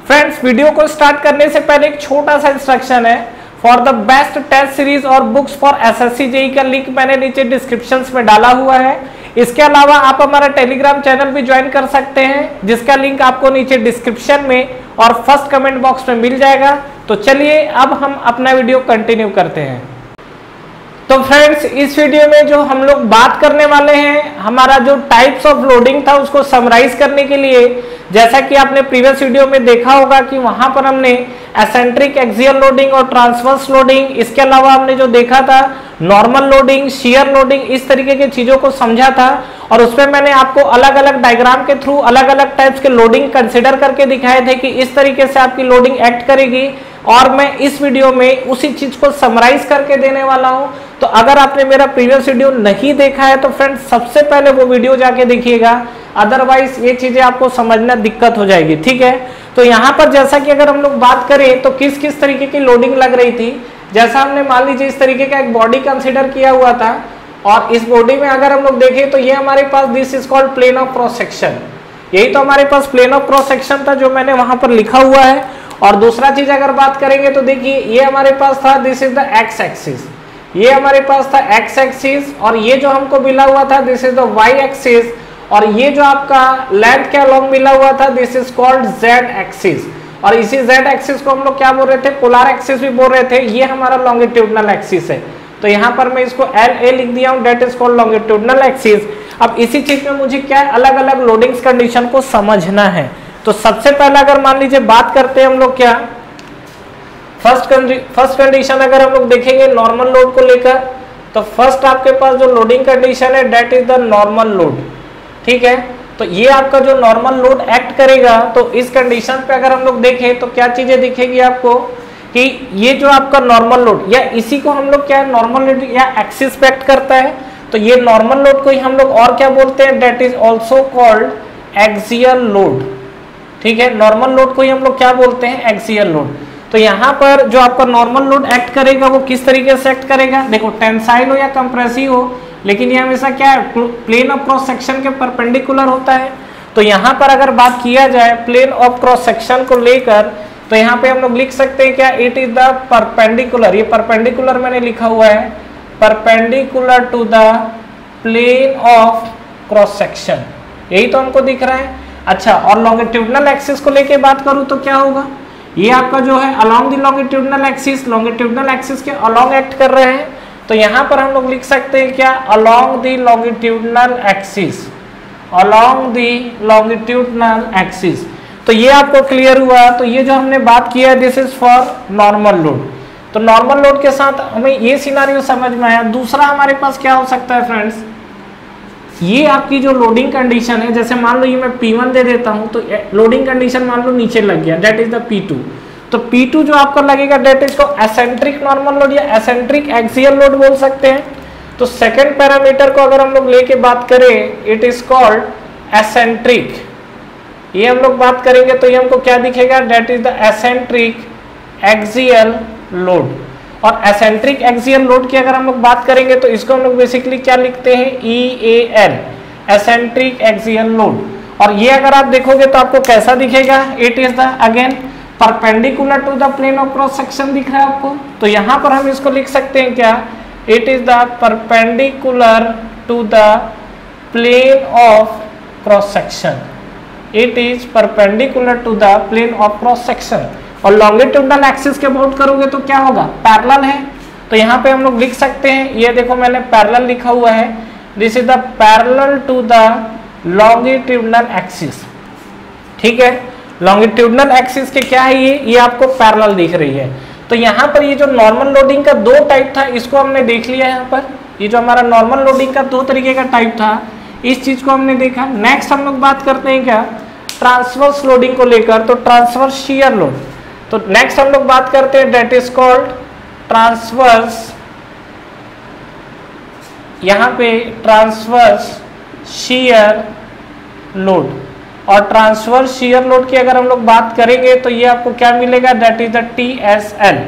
Friends, video को start करने से पहले एक छोटा सा इंस्ट्रक्शन है। For the best test series और बुक्स फॉर एसएससी जेईई का लिंक मैंने नीचे डिस्क्रिप्शन में डाला हुआ है। इसके अलावा आप हमारा टेलीग्राम चैनल भी ज्वाइन कर सकते हैं, जिसका लिंक आपको नीचे डिस्क्रिप्शन में और फर्स्ट कमेंट बॉक्स में मिल जाएगा। तो चलिए अब हम अपना वीडियो कंटिन्यू करते हैं। तो फ्रेंड्स, इस वीडियो में जो हम लोग बात करने वाले हैं, हमारा जो टाइप्स ऑफ लोडिंग था उसको समराइज करने के लिए, जैसा कि आपने प्रीवियस वीडियो में देखा होगा कि वहां पर हमने एसेंट्रिक एक्सियल लोडिंग और ट्रांसवर्स लोडिंग, इसके अलावा हमने जो देखा था नॉर्मल लोडिंग, शियर लोडिंग, इस तरीके की चीजों को समझा था। और उसमें मैंने आपको अलग अलग डायग्राम के थ्रू अलग अलग टाइप्स के लोडिंग कंसिडर करके दिखाए थे कि इस तरीके से आपकी लोडिंग एक्ट करेगी। और मैं इस वीडियो में उसी चीज को समराइज करके देने वाला हूं। तो अगर आपने मेरा प्रीवियस वीडियो नहीं देखा है तो फ्रेंड्स सबसे पहले वो वीडियो जाके देखिएगा, अदरवाइज ये चीजें आपको समझना दिक्कत हो जाएगी। ठीक है, तो यहाँ पर जैसा कि अगर हम लोग बात करें तो किस किस तरीके की लोडिंग लग रही थी, जैसा हमने मान लीजिए इस तरीके का एक बॉडी कंसिडर किया हुआ था। और इस बॉडी में अगर हम लोग देखें तो ये हमारे पास this is called plane of cross section. यही तो हमारे पास प्लेन ऑफ क्रॉस सेक्शन था जो मैंने वहां पर लिखा हुआ है। और दूसरा चीज अगर बात करेंगे तो देखिए ये हमारे पास था this is the x axis, ये हमारे पास था एक्स एक्सिस। और ये जो हमको मिला हुआ था this is the Y axis. और ये जो आपका लेंथ के अलोंग मिला हुआ था this is called Z axis. और इसी जेड एक्सिस को हम लोग क्या बोल रहे थे, पोलर एक्सिस भी बोल रहे थे। ये हमारा लॉन्गिट्यूडनल एक्सिस है, तो यहाँ पर मैं इसको एल ए लिख दिया हूँ, that is called longitudinal axis. अब इसी चीज में मुझे क्या अलग अलग लोडिंग्स कंडीशन को समझना है। तो सबसे पहले अगर मान लीजिए बात करते हैं हम लोग क्या फर्स्ट कंडीशन अगर हम लोग देखेंगे नॉर्मल लोड को लेकर, तो फर्स्ट आपके पास जो लोडिंग कंडीशन है that is the normal load. ठीक है, तो ये आपका जो नॉर्मल लोड एक्ट करेगा, तो इस कंडीशन पे अगर हम लोग देखें तो क्या चीजें दिखेगी आपको कि ये जो आपका नॉर्मल लोड या इसी को हम लोग क्या नॉर्मल लोड या एक्सिस पे एक्ट करता है, तो ये नॉर्मल लोड को ही हम लोग और क्या बोलते हैं, that is also called axial load. ठीक है, नॉर्मल लोड को ही हम लोग क्या बोलते हैं, एक्सियल लोड। तो यहाँ पर जो आपका नॉर्मल लोड एक्ट करेगा वो किस तरीके से एक्ट करेगा, देखो टेंसाइल हो या कंप्रेसिव हो, लेकिन ये हमेशा क्या है, प्लेन ऑफ क्रॉस सेक्शन के परपेंडिकुलर होता है। तो यहाँ पर अगर बात किया जाए प्लेन ऑफ क्रॉस सेक्शन को लेकर, तो यहाँ पे हम लोग लिख सकते हैं क्या, इट इज द परपेंडिकुलर, ये परपेंडिकुलर मैंने लिखा हुआ है, perpendicular to the plane of cross section, यही तो हमको दिख रहा है। अच्छा, और लॉन्गिट्यूडनल एक्सिस को लेके बात करूं तो क्या होगा, ये आपका जो है along the longitudinal axis, longitudinal axis के अलोंग एक्ट कर रहे हैं। तो यहाँ पर हम लोग लिख सकते हैं क्या, along the longitudinal axis, along the longitudinal axis. तो ये आपको क्लियर हुआ। तो ये जो हमने बात किया this is for normal load. तो नॉर्मल लोड के साथ हमें ये सिनारियो समझ में आया। दूसरा हमारे पास क्या हो सकता है फ्रेंड्स, ये आपकी जो लोडिंग कंडीशन है, जैसे मान लो ये मैं P1 दे देता हूं, तो लोडिंग कंडीशन मान लो नीचे लग गया, डेट इज द P2। तो P2 जो आपका लगेगा डेट इज को एसेंट्रिक नॉर्मल लोड या एसेंट्रिक एक्सियल लोड बोल सकते हैं। तो सेकंड पैरामीटर को अगर हम लोग लेके बात करें, इट इज कॉल्ड एसेंट्रिक, ये हम लोग बात करेंगे तो ये हमको क्या दिखेगा, that is the eccentric axial load. और एसेंट्रिक एक्सियल लोड की अगर हम लोग बात करेंगे तो इसको हम लोग बेसिकली क्या लिखते हैं, EAL, एसेंट्रिक एक्सियल लोड। और ये अगर आप देखोगे तो आपको कैसा दिखेगा, it is the again perpendicular to the plane of cross section दिख रहा है आपको। तो यहाँ पर हम इसको लिख सकते हैं क्या, it is the perpendicular to the plane of cross section, it is perpendicular to the plane of cross section. और लॉन्गिट्यूडनल एक्सिस के बात करोगे तो क्या होगा, पैरेलल है। तो यहाँ पे हम लोग लिख सकते हैं, ये देखो मैंने पैरेलल लिखा हुआ है, this is the parallel to the longitudinal axis. ठीक है, लॉन्गिट्यूडनल एक्सिस के क्या है, ये आपको पैरेलल दिख रही है। तो यहाँ पर ये जो नॉर्मल लोडिंग का दो टाइप था इसको हमने देख लिया यहाँ पर, ये जो हमारा नॉर्मल लोडिंग का दो तरीके का टाइप था, इस चीज को हमने देखा। नेक्स्ट हम लोग बात करते हैं क्या, ट्रांसवर्स लोडिंग को लेकर, तो ट्रांसवर्स शियर लोड। तो नेक्स्ट हम लोग बात करते हैं डेट इज कॉल्ड ट्रांसवर्स, यहां पे ट्रांसवर्स शियर लोड। और ट्रांसवर्स शियर लोड की अगर हम लोग बात करेंगे तो ये आपको क्या मिलेगा, डेट इज द TSL।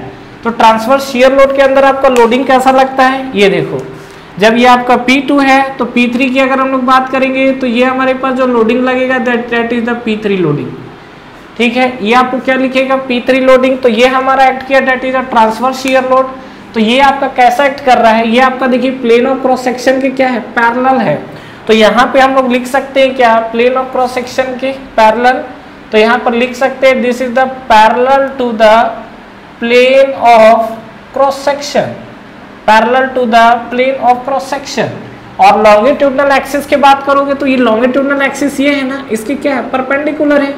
तो ट्रांसवर्स शियर लोड के अंदर आपका लोडिंग कैसा लगता है, ये देखो जब ये आपका P2 है तो P3 की अगर हम लोग बात करेंगे तो ये हमारे पास जो लोडिंग लगेगा that is the P3 loading. ठीक है। ये आपको क्या लिखेगा, P3 लोडिंग, तो ये हमारा एक्ट किया, that is a transverse shear load. तो ये आपका कैसा एक्ट कर रहा है, ये आपका देखिए प्लेन ऑफ क्रॉस सेक्शन के क्या है, पैरेलल है। तो यहाँ पे हम लोग लिख सकते हैं क्या, प्लेन ऑफ क्रॉस सेक्शन के पैरेलल। तो यहाँ पर लिख सकते हैं this is the parallel to the plane of cross section, parallel to the plane of cross section. और लॉन्गिट्यूडनल एक्सिस की बात करोगे तो ये लॉन्गिट्यूडनल एक्सिस ये है ना, इसकी क्या है, परपेंडिकुलर है।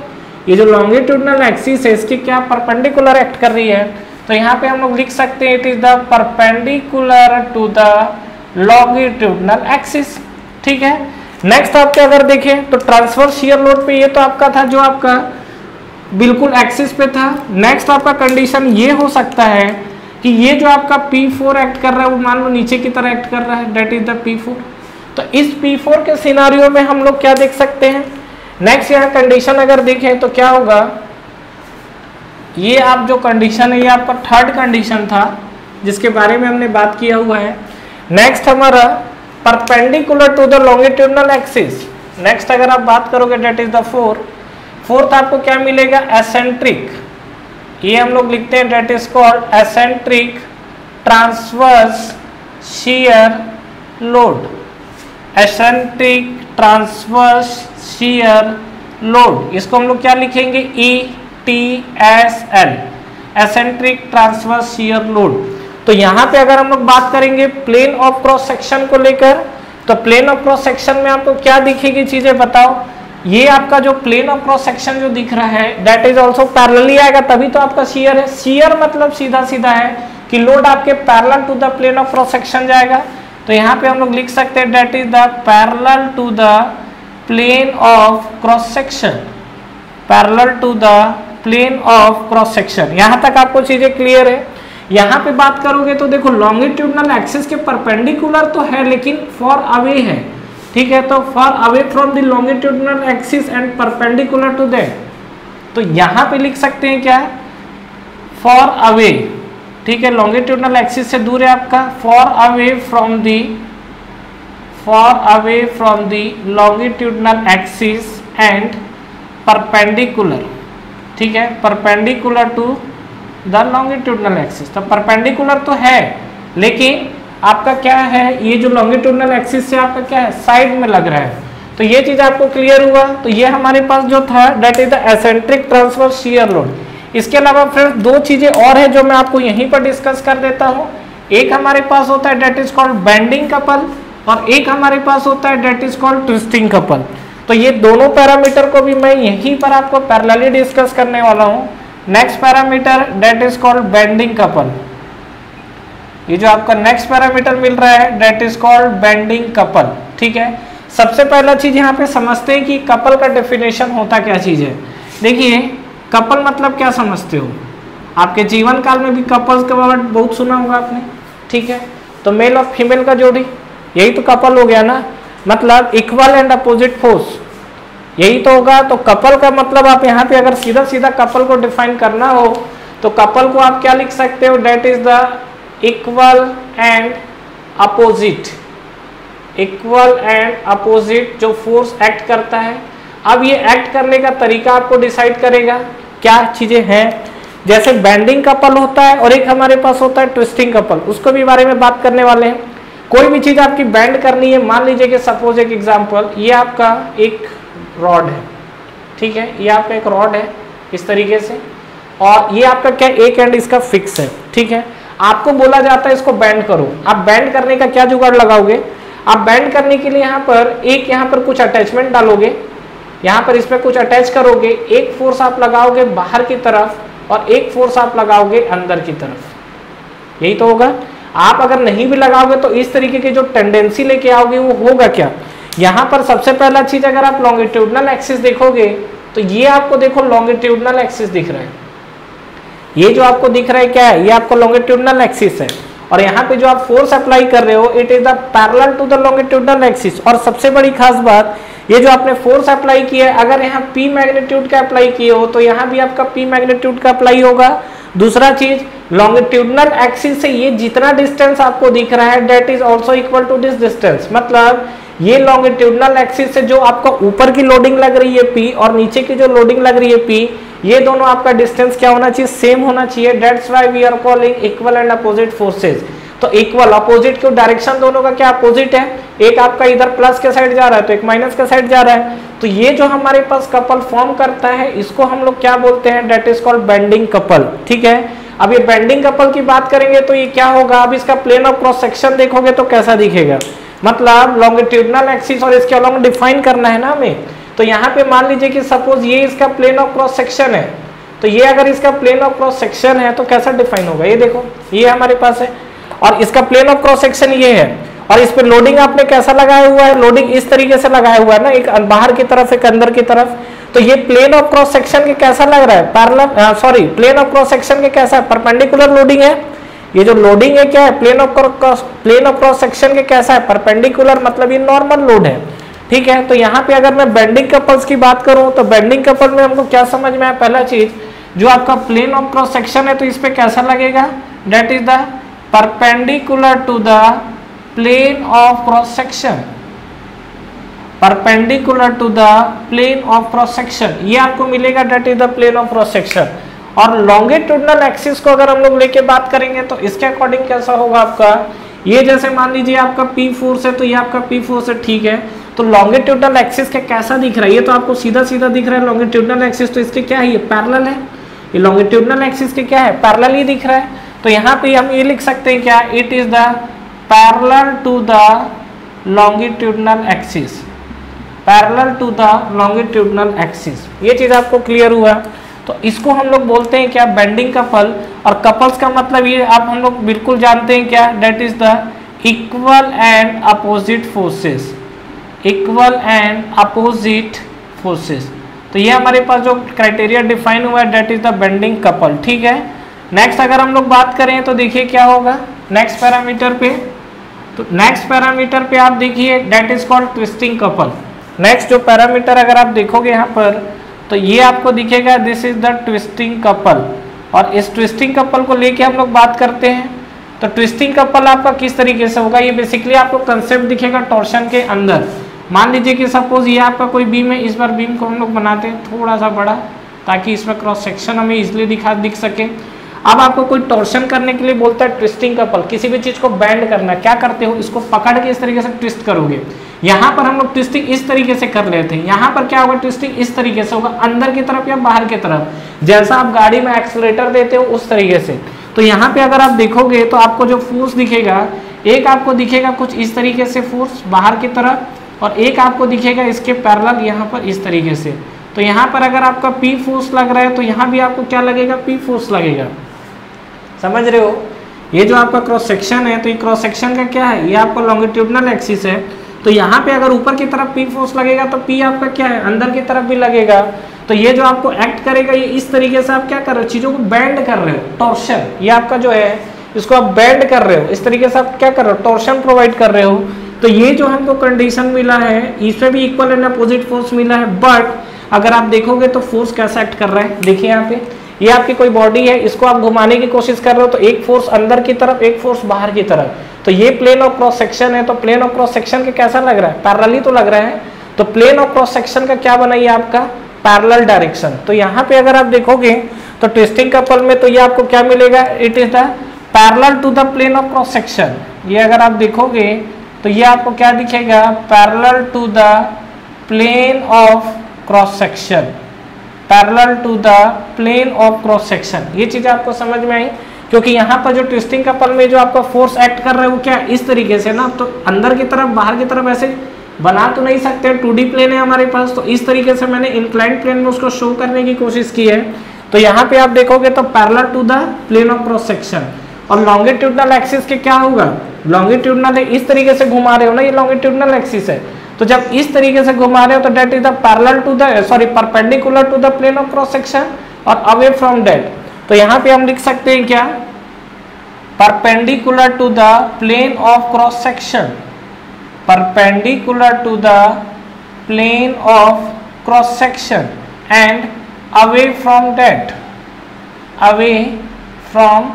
ये जो लॉन्गिट्यूडनल एक्सिस है इसकी क्या परपेंडिकुलर एक्ट कर रही है। तो यहाँ पे हम लोग लिख सकते हैं it is the perpendicular to the longitudinal axis. ठीक है। नेक्स्ट आपके अगर देखें तो ट्रांसवर्स शियर लोड पे ये तो आपका था जो आपका बिल्कुल एक्सिस पे था। नेक्स्ट आपका कंडीशन ये हो सकता है कि ये जो आपका P4 एक्ट कर रहा है वो मान लो नीचे की तरह एक्ट कर रहा है, डेट इज द P4। तो इस P4 के सिनारियो में हम लोग क्या देख सकते हैं, नेक्स्ट यहाँ कंडीशन अगर देखें तो क्या होगा, ये आप जो कंडीशन है ये आपका थर्ड कंडीशन था जिसके बारे में हमने बात किया हुआ है। नेक्स्ट हमारा perpendicular to the longitudinal axis. Next अगर आप बात करोगे डेट इज द फोर्थ आपको क्या मिलेगा, एसेंट्रिक। ये हम लोग लिखते हैं that is called eccentric transverse shear load, eccentric transverse shear load. इसको हम लोग क्या लिखेंगे, ETSL, eccentric transverse shear load. तो यहाँ पे अगर हम लोग बात करेंगे प्लेन ऑफ क्रॉस सेक्शन को लेकर, तो प्लेन ऑफ क्रॉस सेक्शन में आपको क्या दिखेगी चीजें बताओ। ये आपका जो प्लेन ऑफ क्रॉस सेक्शन जो दिख रहा है दैट इज ऑल्सो पैरेलली आएगा, तभी तो आपका शियर है। शियर मतलब सीधा सीधा है कि लोड आपके parallel to the plane of cross section जाएगा। तो यहाँ पे हम लोग लिख सकते हैं that is the parallel to the plane of cross section, parallel to the plane of cross section. यहाँ तक आपको चीजें क्लियर है। यहाँ पे बात करोगे तो देखो लॉन्गिट्यूडनल एक्सिस के परपेंडिकुलर तो है लेकिन फॉर अवे है। ठीक है, तो far away from the longitudinal axis and perpendicular to that. तो यहाँ पे लिख सकते हैं क्या, फॉर अवे। ठीक है, लॉन्गिट्यूडनल एक्सिस से दूर है आपका, far away from the longitudinal axis and perpendicular. ठीक है, perpendicular to the longitudinal axis. तो परपेंडिकुलर तो है लेकिन आपका क्या है, ये जो लॉन्गिट्यूडनल एक्सिस से आपका क्या है, साइड में लग रहा है। तो ये चीज आपको क्लियर हुआ। तो ये हमारे पास जो था that is the eccentric transverse shear load. इसके अलावा फ्रेंड्स दो चीजें और है जो मैं आपको यहीं पर डिस्कस कर देता हूँ। एक हमारे पास होता है that is called bending couple और एक हमारे पास होता है that is called twisting couple. तो ये दोनों पैरामीटर को भी मैं यहीं पर आपको पैरेलली डिस्कस करने वाला हूँ। Next parameter that is called bending couple. ये जो आपका नेक्स्ट पैरामीटर मिल रहा है that is called bending couple. ठीक है, सबसे पहला चीज यहाँ पे समझते हैं कि कपल का डेफिनेशन होता क्या चीज है। देखिए कपल मतलब क्या समझते हो, आपके जीवन काल में भी कपल्स का वर्ड बहुत सुना होगा आपने। ठीक है, तो मेल और फीमेल का जोड़ी यही तो कपल हो गया ना, मतलब इक्वल एंड अपोजिट फोर्स, यही तो होगा। तो कपल का मतलब आप यहाँ पे अगर सीधा सीधा कपल को डिफाइन करना हो तो कपल को आप क्या लिख सकते हो, that is the equal and opposite, equal and opposite जो फोर्स एक्ट करता है। अब ये एक्ट करने का तरीका आपको डिसाइड करेगा क्या चीजें हैं, जैसे बेंडिंग कपल होता है और एक हमारे पास होता है ट्विस्टिंग कपल, उसको भी बारे में बात करने वाले हैं। कोई भी चीज आपकी बेंड करनी है, मान लीजिए कि सपोज एक एग्जांपल, ये आपका एक रॉड है। ठीक है, ये आपका एक रॉड है इस तरीके से और ये आपका क्या एक एंड इसका फिक्स है। ठीक है, आपको बोला जाता है इसको बेंड करो। आप बेंड करने का क्या जुगाड़ लगाओगे, आप बेंड करने के लिए यहाँ पर एक यहाँ पर कुछ अटैचमेंट डालोगे, यहाँ पर इस पर कुछ अटैच करोगे, एक फोर्स आप लगाओगे बाहर की तरफ और एक फोर्स आप लगाओगे अंदर की तरफ, यही तो होगा। आप अगर नहीं भी लगाओगे तो इस तरीके की जो टेंडेंसी लेके आओगे वो होगा क्या, यहाँ पर सबसे पहला चीज अगर आप लॉन्गिट्यूडनल एक्सिस देखोगे तो ये आपको देखो लॉन्गिट्यूडनल एक्सिस दिख रहा है, ये जो आपको दिख रहा है क्या है, ये आपको लॉन्गिट्यूडनल एक्सिस है और यहाँ पे जो आप फोर्स अप्लाई कर रहे हो it is the parallel to the longitudinal axis. और सबसे बड़ी खास बात, ये जो आपने फोर्स अप्लाई किया है अगर यहाँ P मैग्नीट्यूड का अप्लाई किए हो तो यहाँ भी आपका P मैग्नीट्यूड का अप्लाई होगा। दूसरा चीज, लॉन्गिट्यूडनल एक्सिस से ये जितना डिस्टेंस आपको दिख रहा है that is also equal to this distance, मतलब ये लॉन्गिट्यूडनल एक्सिस से जो आपको ऊपर की लोडिंग लग रही है P और नीचे की जो लोडिंग लग रही है P, ये दोनों आपका डिस्टेंस क्या होना चाहिए, सेम होना चाहिए। That's why we are calling equal and opposite forces. तो इक्वल अपोजिट क्यों, डायरेक्शन दोनों का क्या अपोजिट है, एक आपका इधर प्लस के साइड जा रहा है तो एक माइनस के साइड जा रहा है। तो ये जो हमारे पास कपल फॉर्म करता है इसको हम लोग क्या बोलते हैं, that is called bending couple. ठीक है, अब ये बेंडिंग कपल की बात करेंगे तो ये क्या होगा, अब इसका प्लेन ऑफ क्रॉस सेक्शन देखोगे तो कैसा दिखेगा, मतलब लॉन्गिट्यूडनल एक्सिस और इसके अलोंग डिफाइन करना है ना हमें। तो यहाँ पे मान लीजिए कि सपोज ये इसका प्लेन ऑफ क्रॉस सेक्शन है, तो ये अगर इसका प्लेन ऑफ क्रॉस सेक्शन है तो कैसा डिफाइन होगा, ये देखो ये हमारे पास है और इसका प्लेन ऑफ क्रॉस सेक्शन ये है और इस पे लोडिंग आपने कैसा लगाया हुआ है, लोडिंग इस तरीके से लगाया हुआ है ना, एक बाहर की तरफ एक अंदर की तरफ। तो ये प्लेन ऑफ क्रॉस सेक्शन के कैसा लग रहा है, parallel sorry plane of cross section के कैसा है, परपेंडिकुलर लोडिंग है। ये जो लोडिंग है क्या है, प्लेन ऑफ क्रॉस सेक्शन के कैसा है, परपेंडिकुलर, मतलब ये नॉर्मल लोड है। ठीक है, तो यहाँ पे अगर मैं बेंडिंग कपल्स की बात करूं तो बेंडिंग कपल में हमको क्या समझ में आया, पहला चीज जो आपका प्लेन ऑफ क्रॉस सेक्शन है तो इस पे कैसा लगेगा, that is the perpendicular to the plane of cross section, perpendicular to the plane of cross section, ये आपको मिलेगा, that is the plane of cross section. और लॉन्गिट्यूडनल एक्सिस को अगर हम लोग लेके बात करेंगे तो इसके अकॉर्डिंग कैसा होगा आपका, ये जैसे मान लीजिए आपका P फोर्स है तो ये आपका P फोर्स है, ठीक है। तो लॉन्गिट्यूडनल एक्सिस के कैसा दिख रहा है, ये तो आपको सीधा सीधा दिख रहा है लॉन्गिट्यूडनल एक्सिस, तो इसके क्या है, ये पैरेलल है, ये लॉन्गिट्यूडनल एक्सिस के क्या है, पैरेलल ही दिख रहा है। तो यहाँ पे हम ये लिख सकते हैं क्या, it is the parallel to the longitudinal axis, parallel to the longitudinal axis. ये चीज आपको क्लियर हुआ। तो इसको हम लोग बोलते हैं क्या, बेंडिंग कपल। और कपल्स का मतलब ये आप हम लोग बिल्कुल जानते हैं क्या, that is the equal and opposite forces, equal and opposite forces. तो ये हमारे पास जो क्राइटेरिया डिफाइन हुआ है that is the bending couple. ठीक है, नेक्स्ट अगर हम लोग बात करें तो देखिए क्या होगा नेक्स्ट पैरामीटर पे, तो नेक्स्ट पैरामीटर पे आप देखिए that is called twisting couple. Next जो पैरामीटर अगर आप देखोगे यहाँ पर तो ये आपको दिखेगा, this is the twisting couple. और इस ट्विस्टिंग कपल को लेके हम लोग बात करते हैं तो ट्विस्टिंग कपल आपका किस तरीके से होगा, ये बेसिकली आपको कंसेप्ट दिखेगा टॉर्शन के अंदर। मान लीजिए कि सपोज ये आपका कोई बीम है, इस बार बीम को हम लोग बनाते हैं थोड़ा सा बड़ा ताकि इसमें क्रॉस सेक्शन हमें इजिली दिख सके। अब आपको कोई टॉर्शन करने के लिए बोलता है ट्विस्टिंग कपल, किसी भी चीज को बैंड करना, क्या करते हो, इसको पकड़ के इस तरीके से ट्विस्ट करोगे। यहाँ पर हम लोग ट्विस्टिंग इस तरीके से कर लेते हैं, यहाँ पर क्या होगा, ट्विस्टिंग इस तरीके से होगा, अंदर की तरफ या बाहर की तरफ, जैसा आप गाड़ी में एक्सीलरेटर देते हो उस तरीके से। तो यहाँ पे अगर आप देखोगे तो आपको जो फोर्स दिखेगा, एक आपको दिखेगा कुछ इस तरीके से फोर्स बाहर की तरफ, और एक आपको दिखेगा इसके पैरेलल यहाँ पर इस तरीके से। तो यहाँ पर अगर आपका P फोर्स लग रहा है तो यहाँ भी आपको क्या लगेगा, P फोर्स लगेगा। समझ रहे हो, ये जो आपका क्रॉस सेक्शन है तो ये क्रॉस सेक्शन का क्या है, ये आपका लॉन्गिट्यूडनल एक्सिस है। तो यहाँ पे अगर ऊपर की तरफ P फोर्स लगेगा तो P आपका क्या है, अंदर की तरफ भी लगेगा। तो ये जो आपको एक्ट करेगा, ये इस तरीके से आप क्या कर रहे हो, चीजों को बैंड कर रहे हो, टॉर्शन, ये आपका जो है इसको आप बैंड कर रहे हो, इस तरीके से आप क्या कर रहे हो, टॉर्शन प्रोवाइड कर रहे हो। तो ये जो हमको कंडीशन मिला है इसमें भी इक्वल एंड अपोजिट फोर्स मिला है। बट अगर आप देखोगे तो फोर्स कैसा एक्ट कर रहा है, देखिए यहाँ पे ये आपकी कोई बॉडी है, इसको आप घुमाने की कोशिश कर रहे हो तो एक फोर्स अंदर की तरफ, एक फोर्स बाहर की तरफ। तो ये प्लेन ऑफ क्रॉस सेक्शन है, तो प्लेन ऑफ क्रॉस सेक्शन के कैसा लग रहा है, पैरेलल तो लग रहा है। तो प्लेन ऑफ क्रॉस सेक्शन का क्या बना, ये आपका पैरेलल डायरेक्शन। तो यहाँ पे अगर आप देखोगे तो ट्विस्टिंग कपल में तो ये आपको क्या मिलेगा, it is the parallel to the plane of cross section. ये अगर आप देखोगे तो ये आपको क्या दिखेगा, parallel to the plane of cross section, parallel to the plane of cross section. ये चीज आपको समझ में आई, क्योंकि यहाँ पर जो ट्विस्टिंग कपल में जो आपका फोर्स एक्ट कर रहा है वो क्या इस तरीके से ना, तो अंदर की तरफ बाहर की तरफ ऐसे बना तो नहीं सकते, 2D प्लेन है हमारे पास, तो इस तरीके से मैंने इंक्लाइंड प्लेन में उसको शो करने की कोशिश की है। तो यहाँ पे आप देखोगे तो parallel to the plane of cross section. और लॉन्गिट्यूडनल एक्सिस के क्या होगा, लॉन्गिट्यूडनल इस तरीके से घुमा रहे हो ना, ये लॉन्गिट्यूडनल एक्सिस है। तो जब इस तरीके से घुमा रहे हो तो that is the parallel to the perpendicular to the plane of cross section और अवे फ्रॉम दैट। तो यहाँ पे हम लिख सकते हैं क्या, perpendicular to the plane of cross section, perpendicular to the plane of cross section and away from that, away from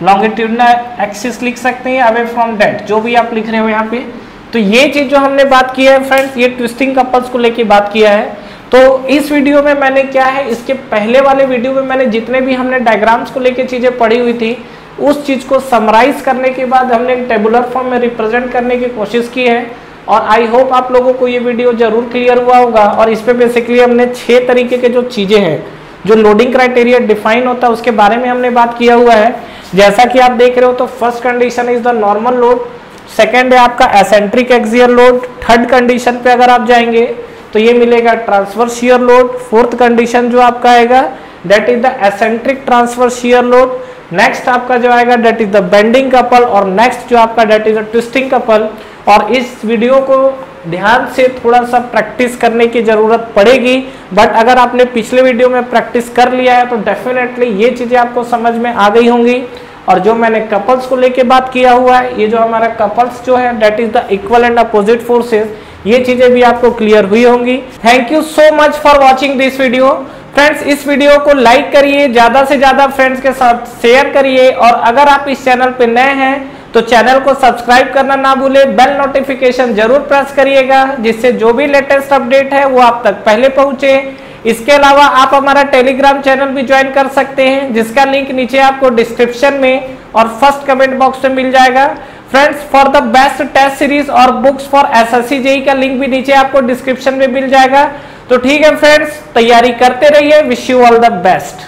longitudinal axis लिख सकते हैं, अवे फ्रॉम दैट, जो भी आप लिख रहे हो यहाँ पे। तो ये चीज जो हमने बात की है फ्रेंड्स, ये ट्विस्टिंग कपल्स को लेके बात किया है। तो इस वीडियो में मैंने क्या है, इसके पहले वाले वीडियो में मैंने जितने भी हमने डायग्राम्स को लेके चीजें पढ़ी हुई थी उस चीज को समराइज करने के बाद हमने टेबुलर फॉर्म में रिप्रेजेंट करने की कोशिश की है। और आई होप आप लोगों को ये वीडियो जरूर क्लियर हुआ होगा। और इस पे बेसिकली हमने 6 तरीके के जो चीजें हैं, जो लोडिंग क्राइटेरिया डिफाइन होता है उसके बारे में हमने बात किया हुआ है। जैसा कि आप देख रहे हो तो first condition is the normal load, second है आपका eccentric axial load, third condition पे अगर आप जाएंगे तो ये मिलेगा transverse shear load, fourth condition जो आपका आएगा that is the eccentric transverse shear load, next आपका जो आएगा that is the bending couple, और नेक्स्ट जो आपका that is the twisting couple. और इस वीडियो को ध्यान से थोड़ा सा प्रैक्टिस करने की जरूरत पड़ेगी, बट अगर आपने पिछले वीडियो में प्रैक्टिस कर लिया है तो डेफिनेटली ये चीजें आपको समझ में आ गई होंगी। और जो मैंने कपल्स को लेके बात किया हुआ है, ये जो हमारा कपल्स जो है that is the equal and opposite forces, ये चीजें भी आपको क्लियर हुई होंगी। Thank you so much for watching this video. Friends, इस वीडियो को लाइक करिए, ज्यादा से ज्यादा फ्रेंड्स के साथ शेयर करिए, और अगर आप इस चैनल पे नए हैं तो चैनल को सब्सक्राइब करना ना भूलें, बेल नोटिफिकेशन जरूर प्रेस करिएगा जिससे जो भी लेटेस्ट अपडेट है वो आप तक पहले पहुंचे। इसके अलावा आप हमारा टेलीग्राम चैनल भी ज्वाइन कर सकते हैं जिसका लिंक नीचे आपको डिस्क्रिप्शन में और फर्स्ट कमेंट बॉक्स में मिल जाएगा। Friends, for the best test series और बुक्स फॉर एसएससी जेईई का लिंक भी नीचे आपको डिस्क्रिप्शन में मिल जाएगा। तो ठीक है फ्रेंड्स, तैयारी करते रहिए। Wish you all the best.